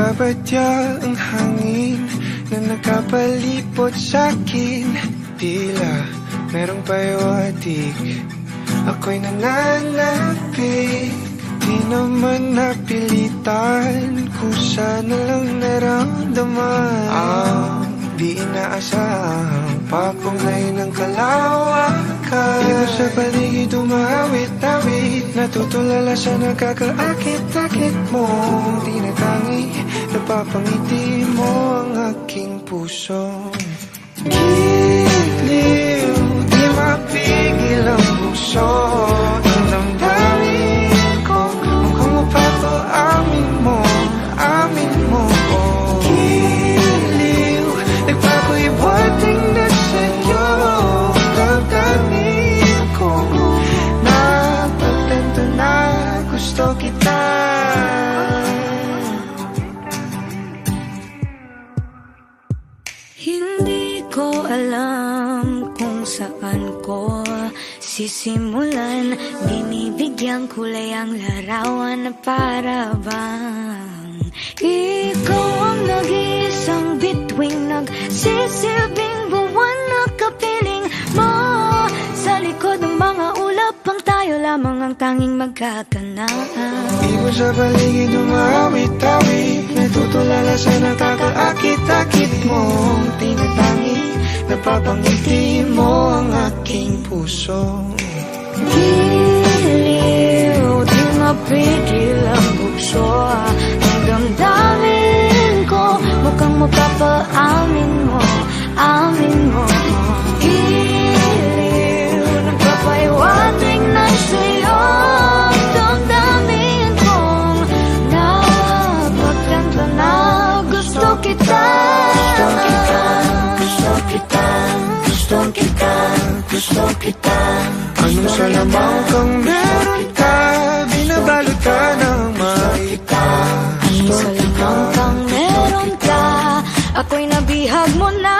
Nagbabatya ang hangin na nakapalipot sa'kin. Tila merong payawatig, ako'y nananapig. Di naman napilitan, kusa na lang naramdaman ang di inaasahang papunay ng kalawakan. Di mo sa paligid umawit-awit, natutulala sa nakakaakit-akit mo. Tinatangi, napapangiti mo ang aking puso. Giliw, di mapigil ang puso. Ang damdamin ko, mukhang mapapaamin mo, amin mo. Giliw, nagpapahiwating na sa'yo. Damdamin ko, napagtanto na gusto kita. Hindi ko alam kung saan ko sisimulan. Binibigyan kulay ang larawan na para bang ikaw ang nag-iisang bituing, nagsisilbing buwan na kapiling mo. Sa likod ng mga ulap ang tayo lamang ang tanging magkakanaan. Di mo sa paligid umawit-awit, natutulala sa nakakaakit-akit mo. Tinatangi, napapangiti mo ang aking puso. Giliw, di mapigil ang bukso. Ang damdamin ko, mukhang mapapaamin mo, amin mo. Giliw, nagpapahiwatig na sa'yo. Ang damdamin kong napagtanto na gusto kita. Gusto kita, gusto kita, gusto kita. Anong salamang kang meron ka, binabalot ka ng makita. Anong salamang kang meron ka, ako'y nabihag mo na.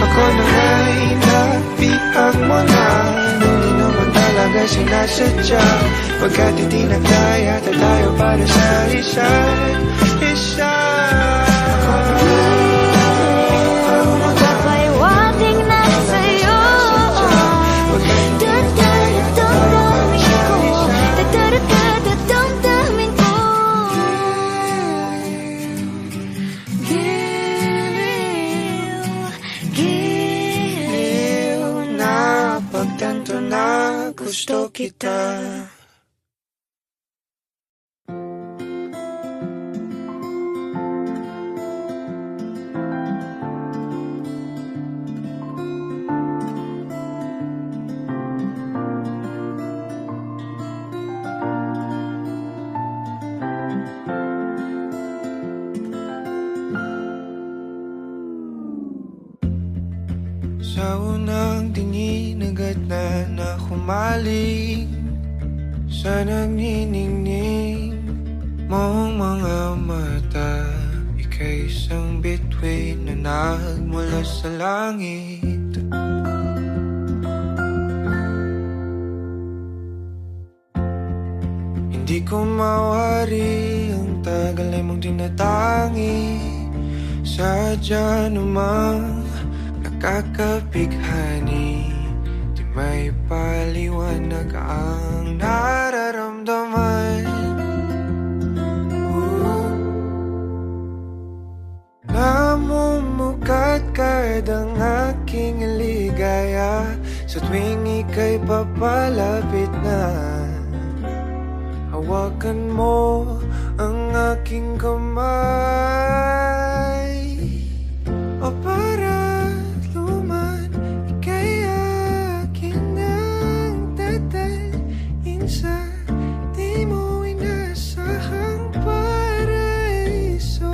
Ako na nga'y nabihag mo na, hindi naman talaga sinasadya. Pagkat itinagdaya tayo para sa isa't isa. Magpapahiwatig na sa'yo. Damdamin ko. Giliw, giliw, Napagtanto na gusto kita. Sa unang tingin agad na humaling sa nagniningning mong mga mata. Ika'y isang bituin na nagmula sa langit. Hindi ko mawari ang tagal ay mong tinatangi. Sadya namang nakakapighani, di may paliwanag ang nararamdaman. Namumukat kahit ang aking ligaya sa tuwing ika'y papalapit na. Hawakan mo ang aking kamay, o para't luman, ika'y akin ang tatalin sa di mo inasahang paraiso.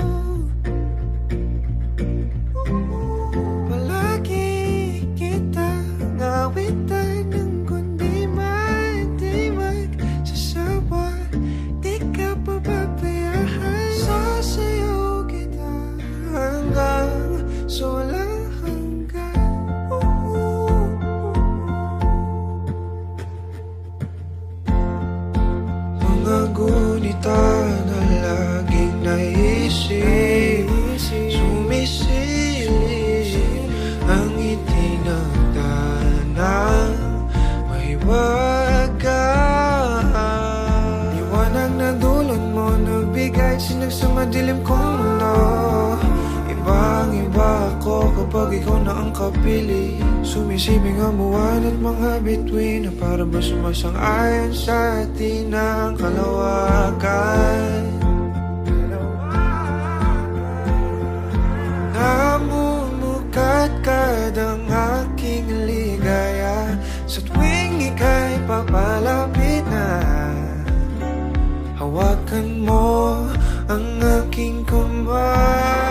Palagi kitang awitan ng kundi matimag sa sawa, di ka pababayahan. Sa sumisilip ang ngiti ng tanang may wagas. Liwanag na dulot mo nagbigay sinag sa madilim kong mundo. Ibang-iba ako kapag ikaw na ang kapili. Sumisibing ang buwan at mga bituin na para ba sumasang-ayon sa atin ang kalawakan. Namumukat-kad ang aking ligaya sa tuwing ika'y papalapit na. Hawakan mo ang aking kamay.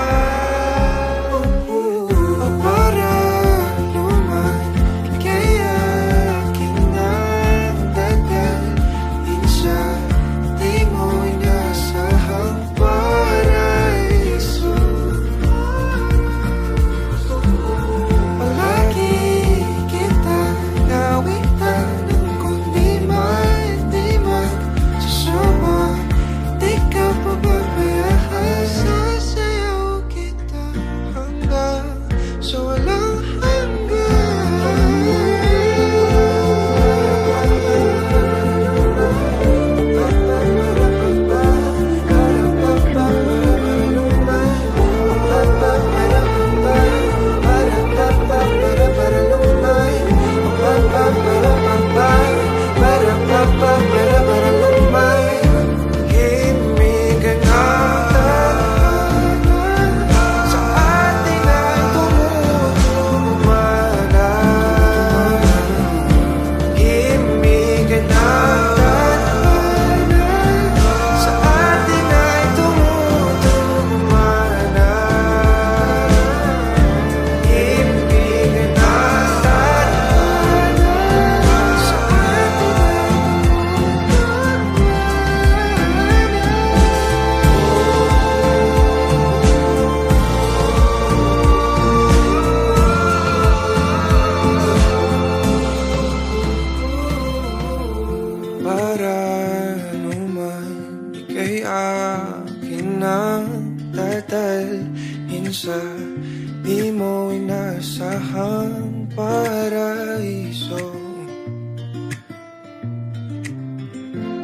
Di mo inasahang paraiso.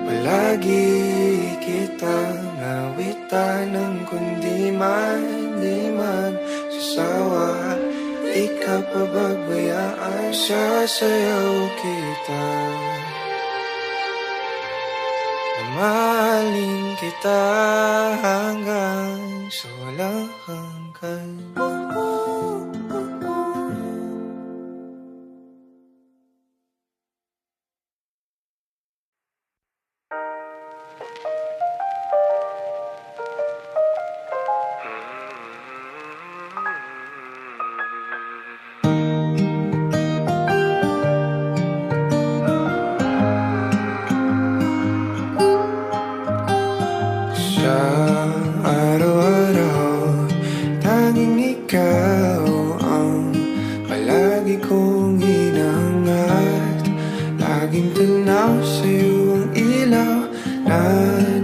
Palagi kitang awitan ng kundi man di magsasawa. Di ka pababayaan, sasayaw kita. Mahalin kita hanggang sa walang hanggan.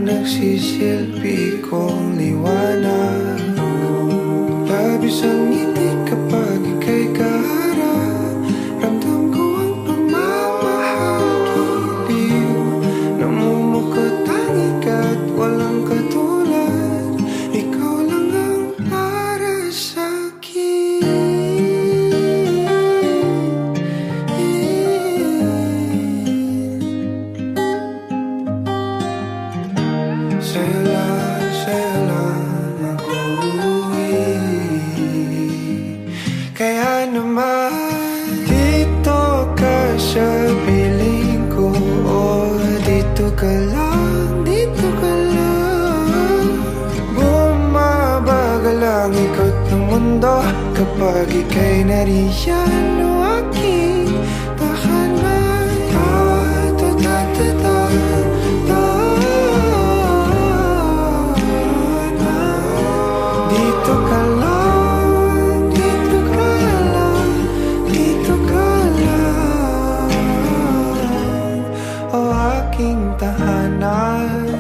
Nagsisilbi kong liwanag. Labis ang ngiti kapag ika'y kaharap. Ramdam ko ang pagmamahal, giliw. Namumukot ang ikat, walang katulad. Ikaw lang ang para sa'kin. Sa'yo lang ako kaya naman dito ka sa piling ko. Oh, dito ka lang, dito ka lang. Bumabagal ang ikot ng mundo kapag ika'y nariyan. O aking tahanan. Dito ka lang, dito ka lang, dito ka lang. O aking tahanan.